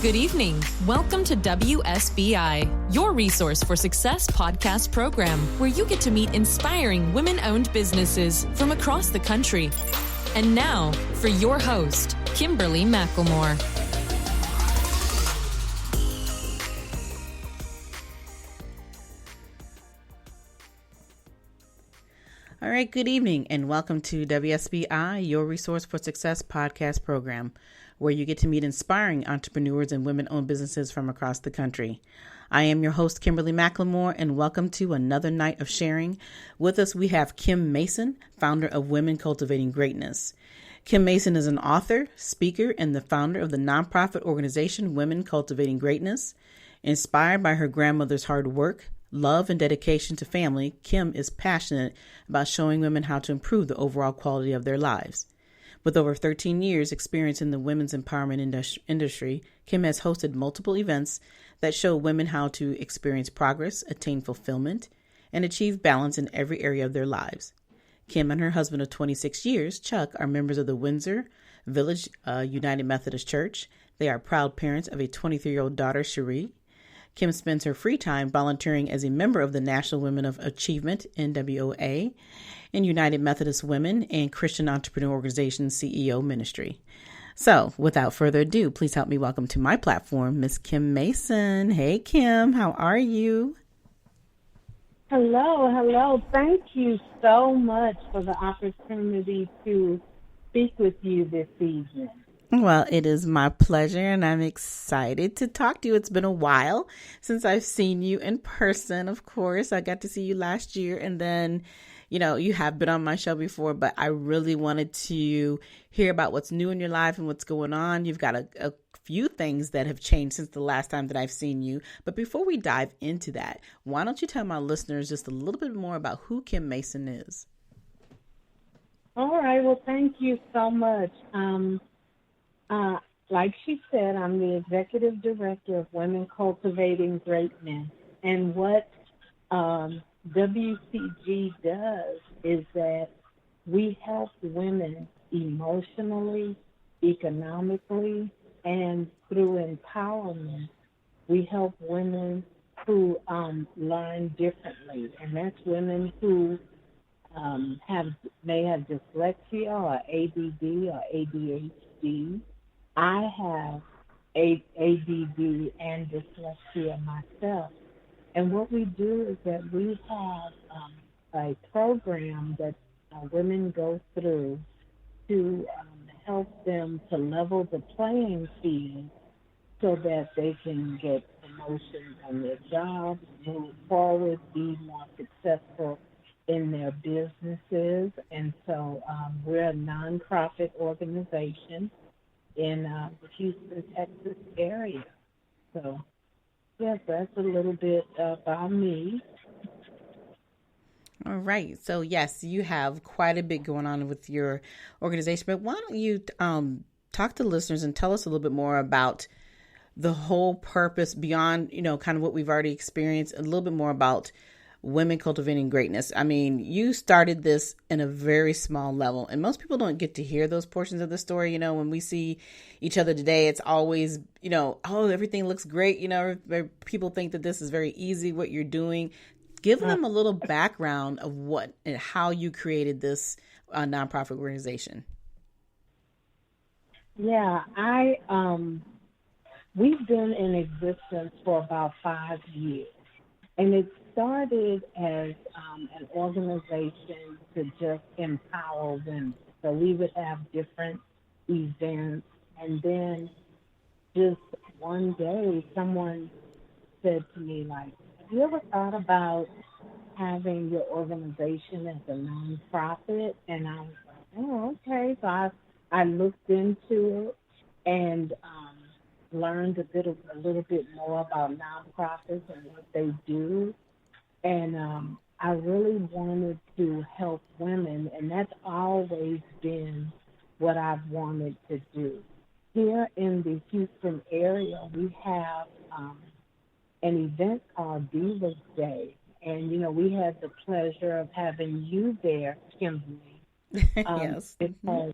Good evening. Welcome to WSBI, your resource for success podcast program, where you get to meet inspiring women-owned businesses from across the country. And now, for your host, Kimberly McLemore. All right, good evening, and welcome to WSBI, your resource for success podcast program, where you get to meet inspiring entrepreneurs and women-owned businesses from across the country. I am your host, Kimberly McLemore, and welcome to another night of sharing. With us, we have Kim Mason, founder of Women Cultivating Greatness. Kim Mason is an author, speaker, and the founder of the nonprofit organization Women Cultivating Greatness. Inspired by her grandmother's hard work, love, and dedication to family, Kim is passionate about showing women how to improve the overall quality of their lives. With over 13 years experience in the women's empowerment industry, Kim has hosted multiple events that show women how to experience progress, attain fulfillment, and achieve balance in every area of their lives. Kim and her husband of 26 years, Chuck, are members of the Windsor Village United Methodist Church. They are proud parents of a 23-year-old daughter, Cherie. Kim spends her free time volunteering as a member of the National Women of Achievement, NWOA, and United Methodist Women and Christian Entrepreneurial Organization CEO Ministry. So, without further ado, please help me welcome to my platform, Miss Kim Mason. Hey, Kim, how are you? Hello. Thank you so much for the opportunity to speak with you this evening. Well, it is my pleasure, and I'm excited to talk to you. It's been a while since I've seen you in person, of course. I got to see you last year, and then, you have been on my show before, but I really wanted to hear about what's new in your life and what's going on. You've got a few things that have changed since the last time that I've seen you. But before we dive into that, why don't you tell my listeners just a little bit more about who Kim Mason is? All right. Well, thank you so much. Like she said, I'm the executive director of Women Cultivating Greatness. And what WCG does is that we help women emotionally, economically, and through empowerment. We help women who learn differently. And that's women who may have dyslexia or ADD or ADHD. I have ADD and dyslexia myself. And what we do is that we have a program that women go through to help them to level the playing field so that they can get promotions on their jobs, move forward, be more successful in their businesses. And so we're a nonprofit organization in the Houston, Texas area. So, yes, that's a little bit about me. All right. So, yes, you have quite a bit going on with your organization. But why don't you talk to listeners and tell us a little bit more about the whole purpose beyond, kind of what we've already experienced, a little bit more about Women Cultivating Greatness. I mean, you started this in a very small level, and most people don't get to hear those portions of the story. When we see each other today, it's always, oh, everything looks great. People think that this is very easy, what you're doing. Give them a little background of what and how you created this nonprofit organization. Yeah, we've been in existence for about 5 years, and it started as an organization to just empower women. So we would have different events, and then just one day someone said to me, like, have you ever thought about having your organization as a nonprofit? And I was like, oh, okay. So I looked into it and learned a little bit more about nonprofits and what they do. And I really wanted to help women, and that's always been what I've wanted to do. Here in the Houston area, we have an event called Divas Day, and, we had the pleasure of having you there, Kimberly. Yes. Because,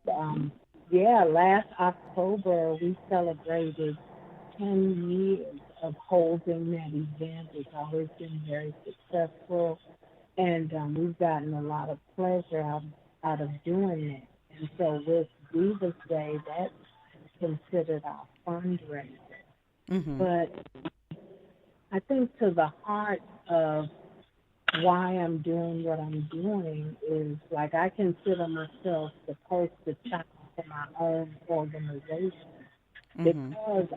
last October we celebrated 10 years of holding that event. It's always been very successful, and we've gotten a lot of pleasure out of doing it. And so with Divas Day, that's considered our fundraiser. Mm-hmm. But I think to the heart of why I'm doing what I'm doing is, like, I consider myself the poster child for my own organization, because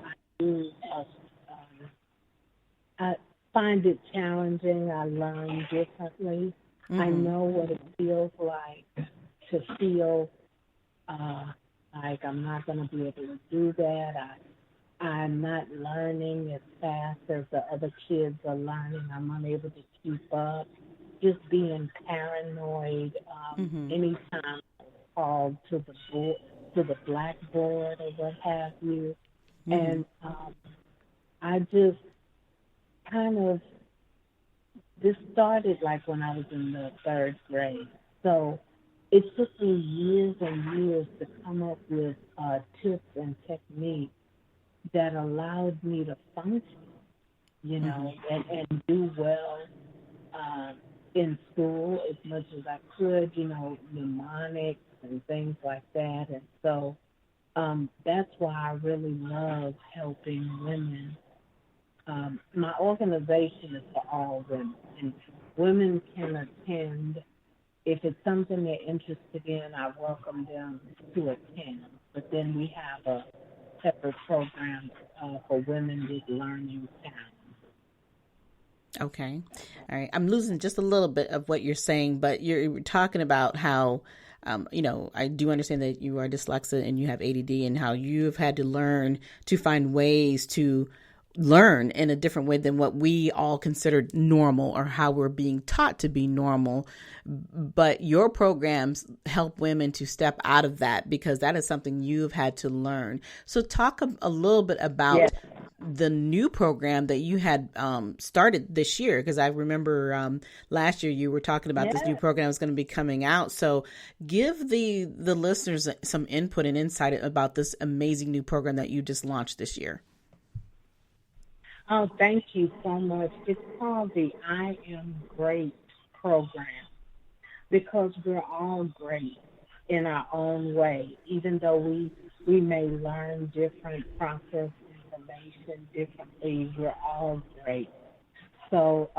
I find it challenging. I learn differently. I know what it feels like to feel like I'm not going to be able to do that. I'm not learning as fast as the other kids are learning. I'm unable to keep up. Just being paranoid. Anytime I'm called to the blackboard or what have you, and I just kind of, this started like when I was in the third grade. So it took me years and years to come up with tips and techniques that allowed me to function, and do well in school as much as I could, mnemonics and things like that. And so that's why I really love helping women. My organization is for all women, and women can attend. If it's something they're interested in, I welcome them to attend. But then we have a separate program for women with learning talent. Okay. All right. I'm losing just a little bit of what you're saying, but you're talking about how, I do understand that you are dyslexic and you have ADD, and how you've had to learn to find ways to learn in a different way than what we all consider normal, or how we're being taught to be normal. But your programs help women to step out of that, because that is something you've had to learn. So talk a little bit about the new program that you had started this year, because I remember last year you were talking about this new program was going to be coming out. So give the listeners some input and insight about this amazing new program that you just launched this year. Oh, thank you so much. It's called the I Am Great program, because we're all great in our own way, even though we may learn different process information differently. We're all great. So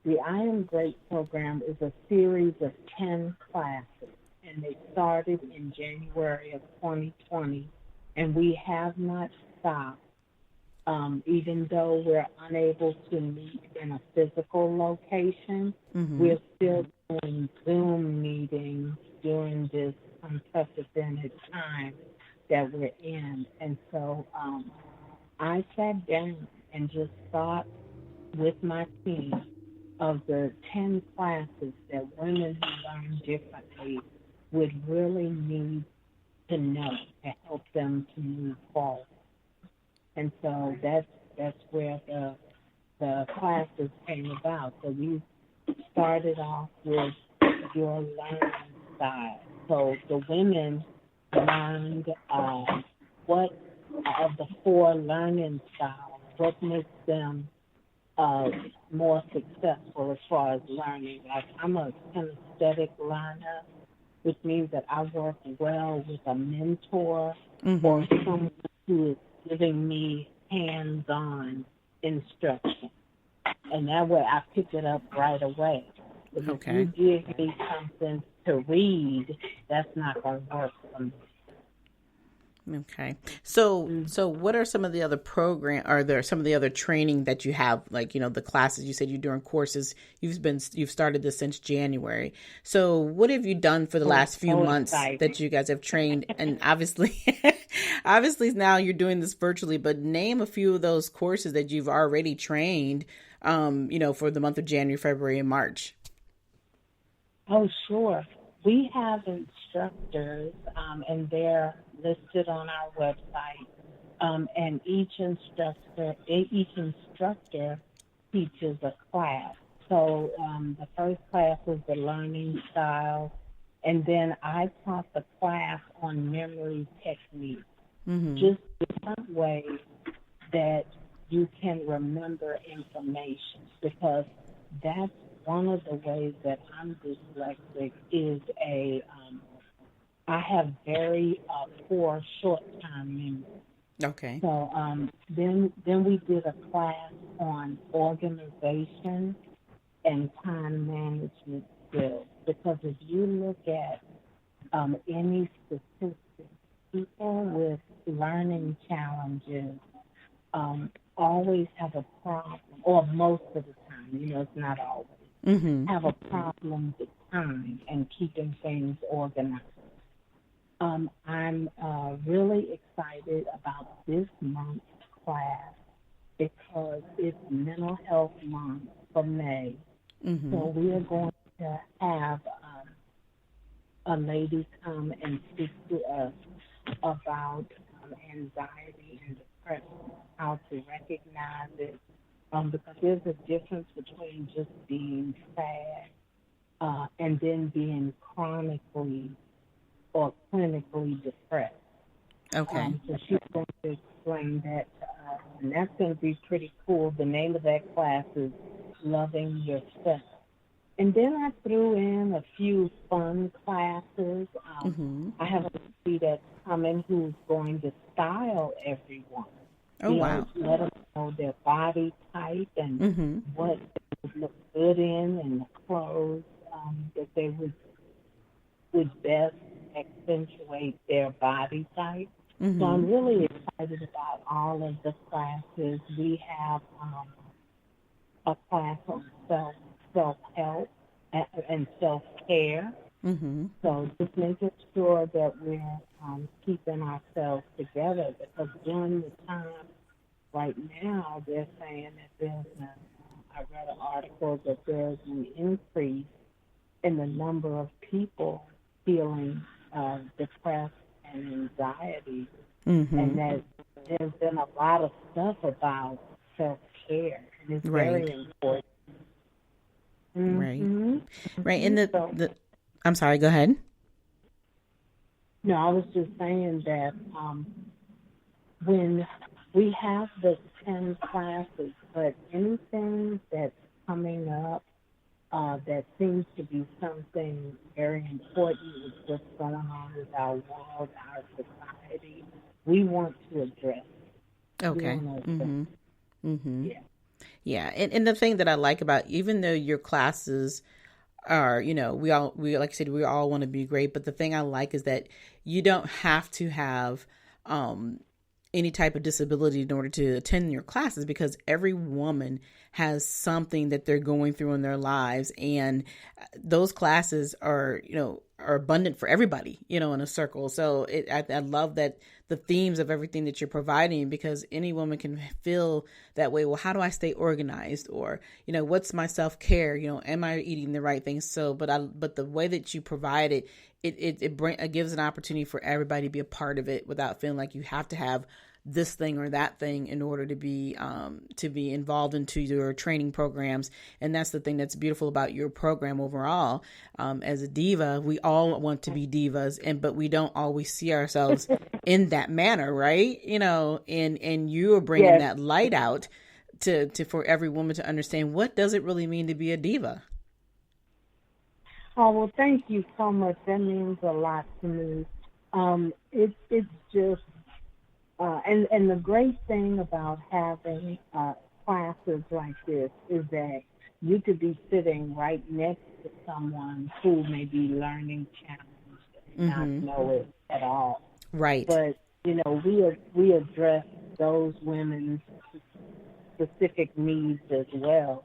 the I Am Great program is a series of 10 classes, and they started in January of 2020, and we have not stopped. Even though we're unable to meet in a physical location, we're still doing Zoom meetings during this unprecedented time that we're in. And so I sat down and just thought with my team of the 10 classes that women who learn differently would really need to know to help them to move forward. And so that's where the classes came about. So we started off with your learning style. So the women learned what of the 4 learning styles, what makes them more successful as far as learning. Like, I'm a kinesthetic learner, which means that I work well with a mentor or someone who is giving me hands-on instruction. And that way I pick it up right away. But if you give me something to read, that's not going to work for me. Okay. So what are some of the other are there some of the other training that you have, like, the classes? You said you're doing courses. You've started this since January. So what have you done for the last few months that you guys have trained? And obviously now you're doing this virtually, but name a few of those courses that you've already trained, for the month of January, February, and March. Oh, sure. We have instructors, and they're listed on our website. And each instructor teaches a class. So the first class was the learning style, and then I taught the class on memory techniques, just different ways that you can remember information, because that's one of the ways that I'm dyslexic is I have very poor short-term memory. Okay. So then we did a class on organization and time management skills, because if you look at any statistics, people with learning challenges always have a problem, or most of the time, it's not always, have a problem with time and keeping things organized. I'm really excited about this month's class because it's Mental Health Month for May. So we are going to have a lady come and speak to us about anxiety and depression, how to recognize it, because there's a difference between just being sad and then being chronically or clinically depressed. Okay. So she's going to explain that to us, and that's going to be pretty cool. The name of that class is Loving Yourself. And then I threw in a few fun classes. I have a lady that's coming who's going to style everyone. Oh, wow. Let them know their body type and what they would look good in, and the clothes that they would best accentuate their body type. So I'm really excited about all of the classes. We have a class on self-help and self-care. So just making sure that we're keeping ourselves together, because during the time right now, they're saying that I read an article that there's an increase in the number of people feeling depressed and anxiety, and that there's been a lot of stuff about self-care, and it's very important. Right. And I'm sorry, go ahead. No, I was just saying that when we have the 10 classes, but anything that's coming up that seems to be something very important with what's going on with our world, our society, we want to address it. Okay. Yeah. Yeah. And the thing that I like about, even though your classes are, we like I said, we all want to be great, but the thing I like is that you don't have to have any type of disability in order to attend your classes, because every woman has something that they're going through in their lives, and those classes are abundant for everybody, in a circle. So I love that the themes of everything that you're providing, because any woman can feel that way. Well, how do I stay organized? Or, what's my self-care? Am I eating the right things? So, but the way that you provide it, it gives an opportunity for everybody to be a part of it without feeling like you have to have this thing or that thing in order to be involved into your training programs. And that's the thing that's beautiful about your program overall. As a diva, we all want to be divas, but we don't always see ourselves in that manner, right? And you are bringing that light out to for every woman to understand, what does it really mean to be a diva? Oh, well, thank you so much. That means a lot to me. It's just, and the great thing about having classes like this is that you could be sitting right next to someone who may be learning challenged and not know it at all. Right. But, we address those women's specific needs as well.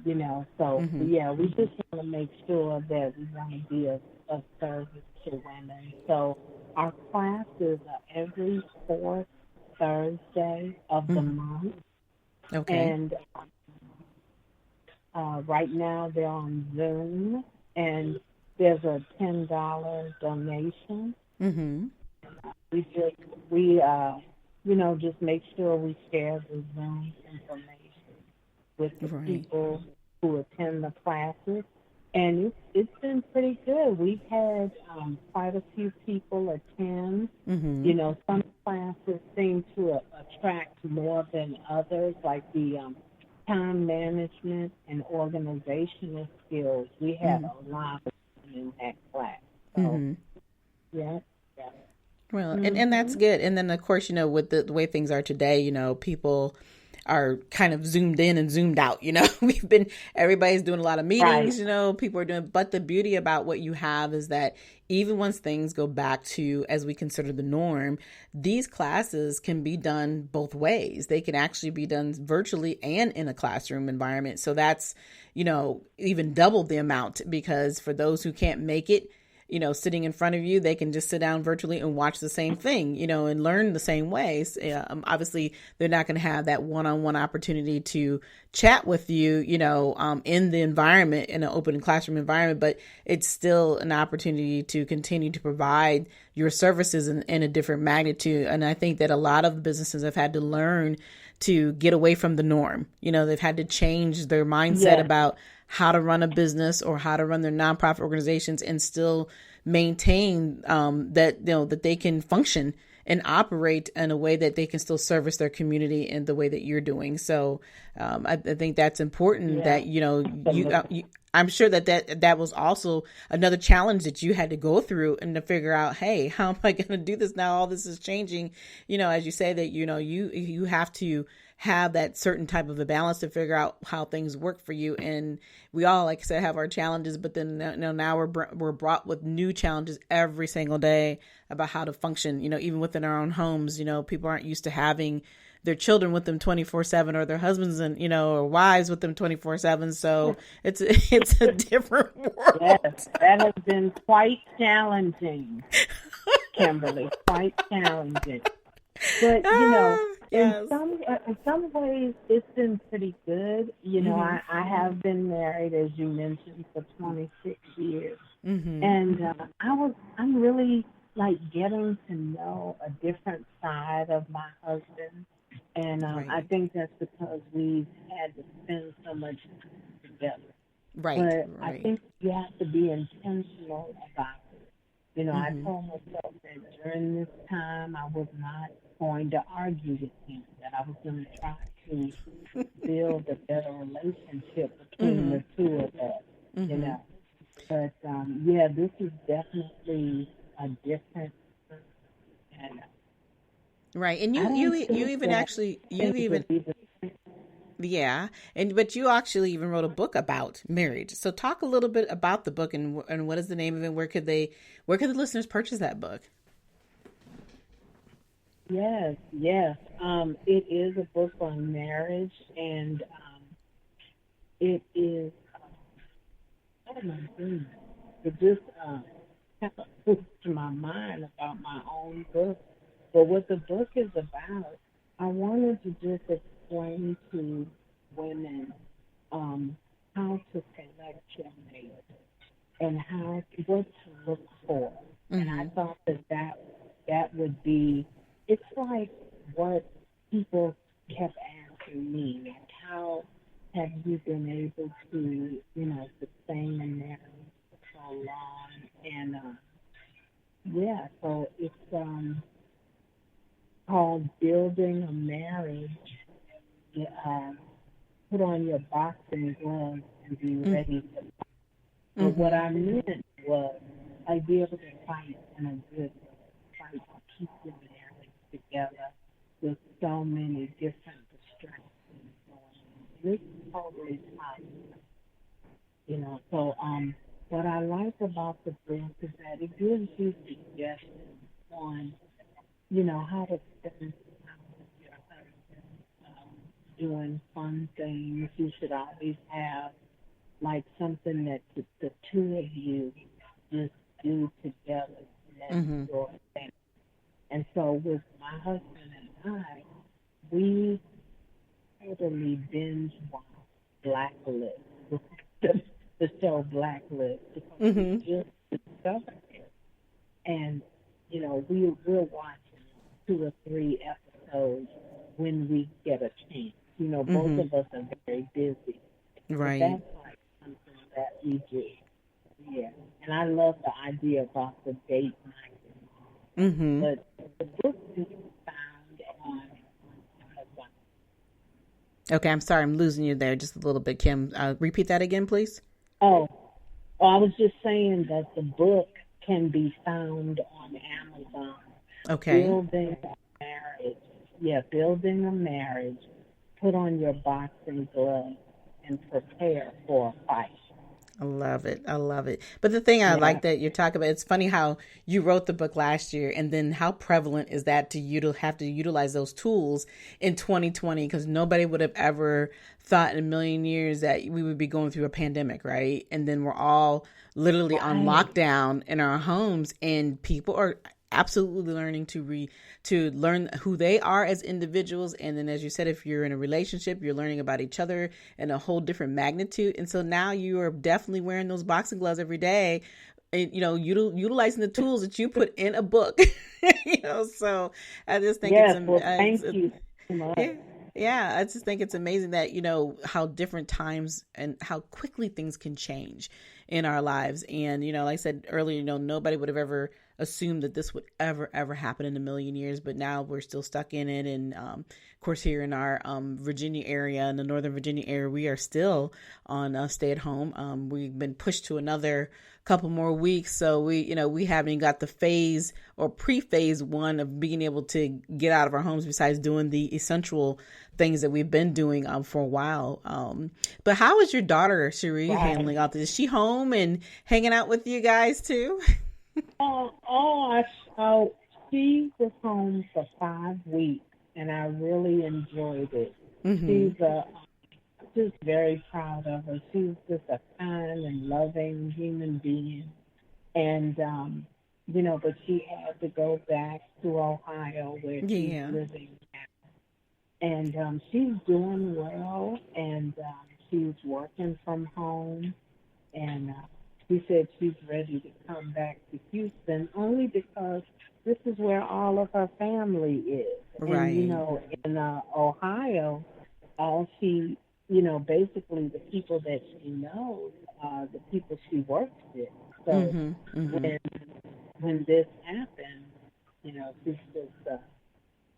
So we just want to make sure that we want to be of service to women. So our classes are every fourth Thursday of the month. Okay. And right now they're on Zoom, and there's a $10 donation. We just make sure we share the Zoom information with the people who attend the classes, and it's been pretty good. We've had quite a few people attend. Some classes seem to attract more than others, like the time management and organizational skills. We had a lot of them in that class. So, yeah. Well, and that's good. And then, of course, with the way things are today, people are kind of zoomed in and zoomed out. Everybody's doing a lot of meetings, people are doing, but the beauty about what you have is that even once things go back to, as we consider the norm, these classes can be done both ways. They can actually be done virtually and in a classroom environment. So that's, even double the amount, because for those who can't make it, sitting in front of you, they can just sit down virtually and watch the same thing, and learn the same ways. Obviously, they're not going to have that one-on-one opportunity to chat with you, in the environment, in an open classroom environment, but it's still an opportunity to continue to provide your services in a different magnitude. And I think that a lot of businesses have had to learn to get away from the norm. They've had to change their mindset about how to run a business or how to run their nonprofit organizations and still maintain that they can function and operate in a way that they can still service their community in the way that you're doing. So I think that's important that, I'm sure that was also another challenge that you had to go through and to figure out, hey, how am I going to do this now? All this is changing, as you say that, you have to have that certain type of a balance to figure out how things work for you. And we all, like I said, have our challenges, but then now we're brought with new challenges every single day about how to function, even within our own homes. People aren't used to having their children with them 24/7 or their husbands and, or wives with them 24/7. So it's a different world. Yes, that has been quite challenging, Kimberly, quite challenging. But, in some ways, it's been pretty good. I have been married, as you mentioned, for 26 years. And I'm really getting to know a different side of my husband. And I think that's because we've had to spend so much time together. But I think you have to be intentional about it. I told myself that during this time I was not going to argue with him, that I was going to try to build a better relationship between the two of us, But, this is definitely a different. Right. And but you actually even wrote a book about marriage. So talk a little bit about the book and what is the name of it? Where could the listeners purchase that book? Yes. It is a book on marriage, and it is, oh my goodness, it just kind of puts to my mind about my own book. But what the book is about, I wanted to just explain to women how to select your mate and what to look for. And I thought that would be, it's like what people kept asking me, like, how have you been able to, sustain a marriage for so long? And so it's called Building a Marriage. Put on your boxing gloves and be ready to fight. But what I meant was, I'd be able to fight in a good fight to keep your marriage together with so many different distractions going on. This is totally fine. So what I like about the book is that it gives you suggestions on, how to spend time with your husband, doing fun things. You should always have something that the two of you just do together. And that's your thing. And so with my husband and I, we totally binge watch Blacklist, the show Blacklist, because we just discovered it. And, we're watching 2 or 3 episodes when we get a chance. Both of us are very busy. Right. But that's something that we do. Yeah. And I love the idea about the date night. But the book Okay, I'm sorry, I'm losing you there just a little bit, Kim. Repeat that again, please. Oh, I was just saying that the book can be found on Amazon. Okay. Building a Marriage. Yeah, Building a Marriage. Put on your boxing gloves and prepare for a fight. I love it. I love it. But the thing I Yeah. like that you're talking about, it's funny how you wrote the book last year, and then how prevalent is that to you to have to utilize those tools in 2020? Because nobody would have ever thought in a million years that we would be going through a pandemic, right? And then we're all literally on Right. lockdown in our homes, and people are absolutely learning to learn who they are as individuals. And then, as you said, if you're in a relationship, you're learning about each other in a whole different magnitude. And so now you are definitely wearing those boxing gloves every day, and, utilizing the tools that you put in a book. So I just think Yes, well, thank you so yeah. much. Yeah, I just think it's amazing that, how different times and how quickly things can change in our lives. And, like I said earlier, nobody would have ever assumed that this would ever happen in a million years. But now we're still stuck in it. And, of course, here in our Virginia area, in the Northern Virginia area, we are still on stay at home. We've been pushed to another couple more weeks. So we haven't even got the phase or pre-phase one of being able to get out of our homes besides doing the essential things that we've been doing for a while. But how is your daughter, Cherie, Right. handling all this? Is she home and hanging out with you guys too? Oh, she was home for 5 weeks, and I really enjoyed it. Mm-hmm. She's just very proud of her. She's just a kind and loving human being, and but she had to go back to Ohio where she's Yeah. living now, and she's doing well, and she's working from home, and she said she's ready to come back to Houston only because this is where all of her family is. And, Right. in Ohio, all she, basically the people that she knows are the people she works with. So Mm-hmm. Mm-hmm. when this happened,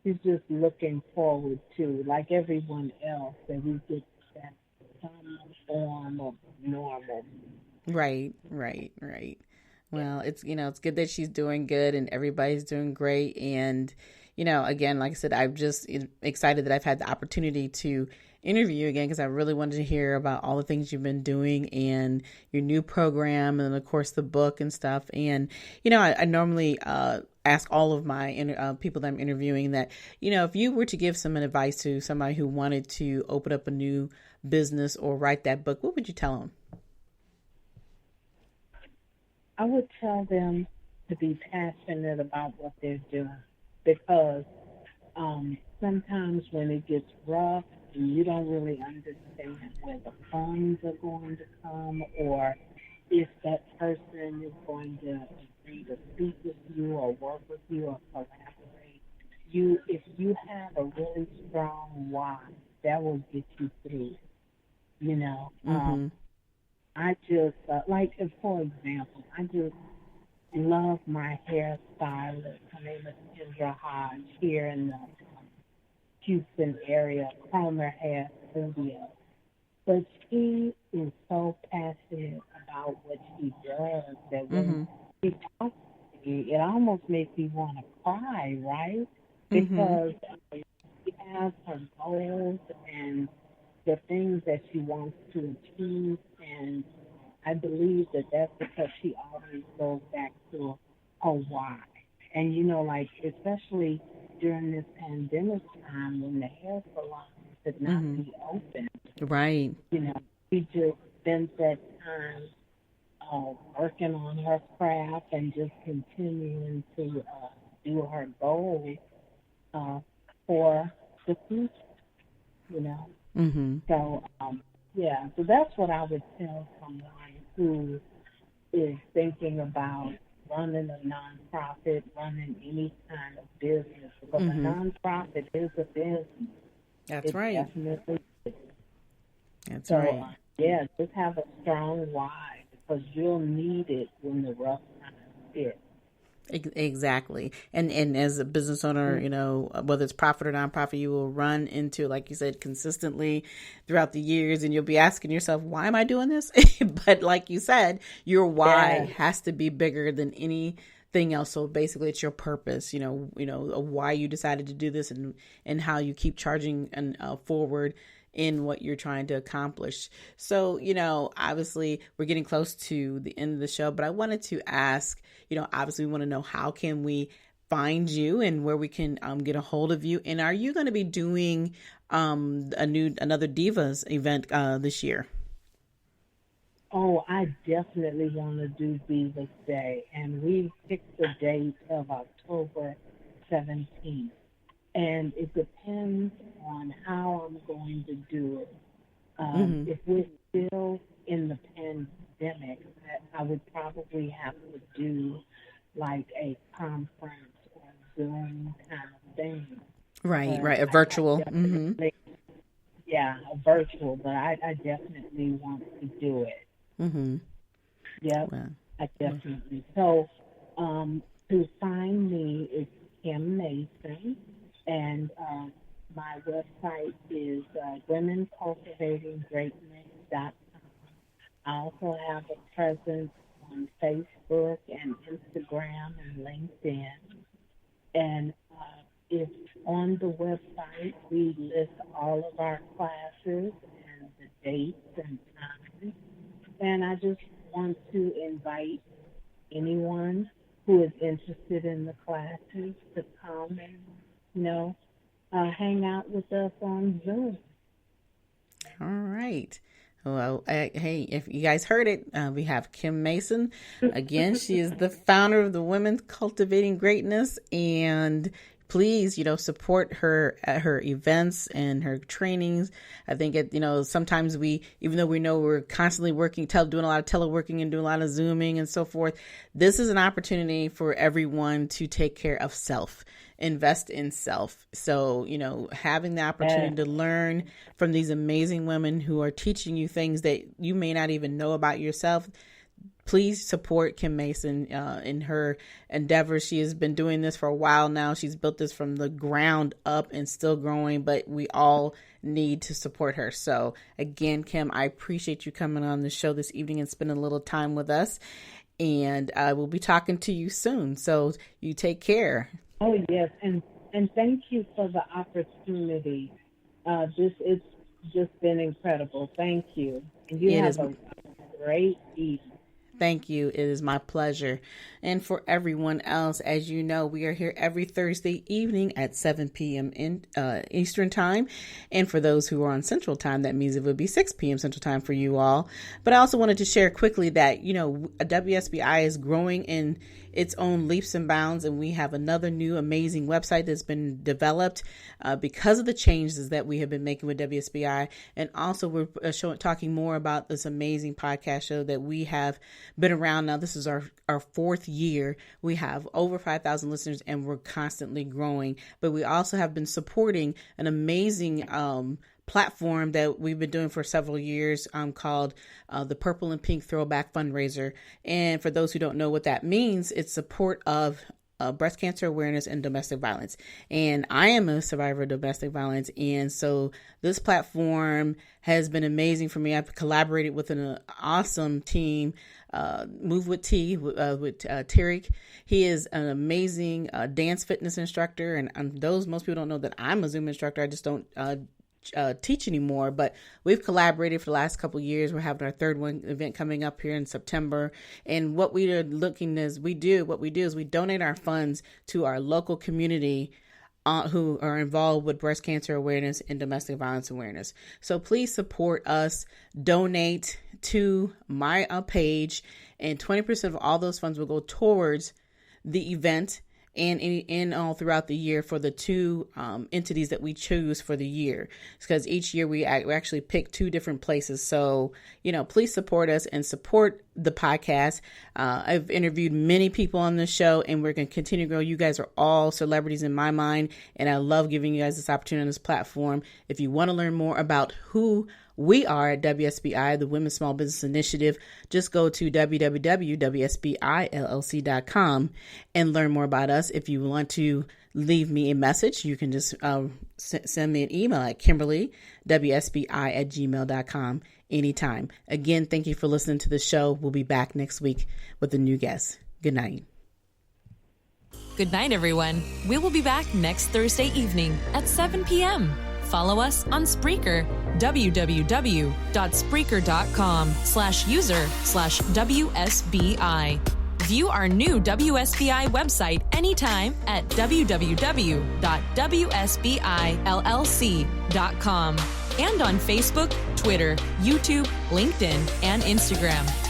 she's just looking forward to, like everyone else, that we get that some form of normal. Right, right, right. Well, it's good that she's doing good and everybody's doing great. And, again, like I said, I'm just excited that I've had the opportunity to interview you again, because I really wanted to hear about all the things you've been doing and your new program, and of course the book and stuff. And, I normally ask all of my people that I'm interviewing that, if you were to give some advice to somebody who wanted to open up a new business or write that book, what would you tell them? I would tell them to be passionate about what they're doing, because sometimes when it gets rough and you don't really understand where the funds are going to come, or if that person is going to agree to speak with you or work with you or collaborate, if you have a really strong why, that will get you through. You know, Mm-hmm. I just for example, I just love my hairstylist. Her name is Kendra Hodge here in the Houston area, Cromer Hair Studio. But she is so passionate about what she does that when Mm-hmm. she talks to me, it almost makes me want to cry, right? Mm-hmm. Because she has her goals and the things that she wants to achieve, and I believe that that's because she always goes back to her why. And especially during this pandemic time when the hair salon could not Mm-hmm. be open, Right. she just spent that time working on her craft and just continuing to do her goals uh, for the future. You know. Mm-hmm. So, so that's what I would tell someone who is thinking about running a nonprofit, running any kind of business. Because a Mm-hmm. nonprofit is a business. That's It right. definitely is. That's So, right. just have a strong why, because you'll need it when the rough times hit. Exactly. And as a business owner, you know, whether it's profit or nonprofit, you will run into, like you said, consistently throughout the years, and you'll be asking yourself, why am I doing this? But like you said, your why has to be bigger than anything else. So basically it's your purpose, you know, why you decided to do this, and how you keep charging and forward in what you're trying to accomplish. So, you know, obviously we're getting close to the end of the show, but I wanted to ask, you know, obviously we want to know, how can we find you and where we can get a hold of you? And are you going to be doing another Divas event this year? Oh, I definitely want to do Divas Day, and we picked the date of October 17th. And it depends on how I'm going to do it. If we're still in the pandemic, I would probably have to do like a conference or Zoom kind of thing. Right, a virtual. Yeah, a virtual, but I definitely want to do it. Yep, well, I definitely. So to find me, it's Kim Mason. And my website is Women Cultivating Greatness.com. I also have a presence on Facebook and Instagram and LinkedIn. And if on the website, we list all of our classes and the dates and times. And I just want to invite anyone who is interested in the classes to come and, you know, hang out with us on Zoom. All right. Well, hey, if you guys heard it, we have Kim Mason. Again, she is the founder of the Women Cultivating Greatness, and please, you know, support her at her events and her trainings. I think sometimes even though we know we're constantly working, doing a lot of teleworking and doing a lot of Zooming and so forth, this is an opportunity for everyone to take care of self, invest in self. So, you know, having the opportunity to learn from these amazing women who are teaching you things that you may not even know about yourself. Please support Kim Mason in her endeavors. She has been doing this for a while now. She's built this from the ground up and still growing, but we all need to support her. So again, Kim, I appreciate you coming on the show this evening and spending a little time with us. And I will be talking to you soon. So you take care. Oh, yes. And thank you for the opportunity. It's just been incredible. Thank you. And you have a great evening. Thank you. It is my pleasure. And for everyone else, as you know, we are here every Thursday evening at 7 p.m. in Eastern Time. And for those who are on Central Time, that means it would be 6 p.m. Central Time for you all. But I also wanted to share quickly that, you know, WSBI is growing in its own leaps and bounds, and we have another new amazing website that's been developed because of the changes that we have been making with WSBI. And also we're talking more about this amazing podcast show that we have been around now. This is our fourth year. We have over 5,000 listeners, and we're constantly growing. But we also have been supporting an amazing platform that we've been doing for several years called the Purple and Pink Throwback Fundraiser. And for those who don't know what that means, it's support of breast cancer awareness and domestic violence. And I am a survivor of domestic violence. And so this platform has been amazing for me. I've collaborated with an awesome team, Move with T, with Tarek. He is an amazing dance fitness instructor. And most people don't know that I'm a Zoom instructor. I just don't teach anymore, but we've collaborated for the last couple of years. We're having our third event coming up here in September. And what we are looking is we donate our funds to our local community who are involved with breast cancer awareness and domestic violence awareness. So please support us, donate to my page, and 20% of all those funds will go towards the event and all throughout the year for the two entities that we choose for the year. Because each year we actually pick two different places. So, you know, please support us and support the podcast. I've interviewed many people on this show, and we're going to continue to grow. You guys are all celebrities in my mind, and I love giving you guys this opportunity on this platform. If you want to learn more about who We are at WSBI, the Women's Small Business Initiative. Just go to www.wsbillc.com and learn more about us. If you want to leave me a message, you can just send me an email at kimberlywsbi@gmail.com anytime. Again, thank you for listening to the show. We'll be back next week with a new guest. Good night. Good night, everyone. We will be back next Thursday evening at 7 p.m. Follow us on Spreaker, www.spreaker.com/user/WSBI. View our new WSBI website anytime at www.wsbillc.com and on Facebook, Twitter, YouTube, LinkedIn, and Instagram.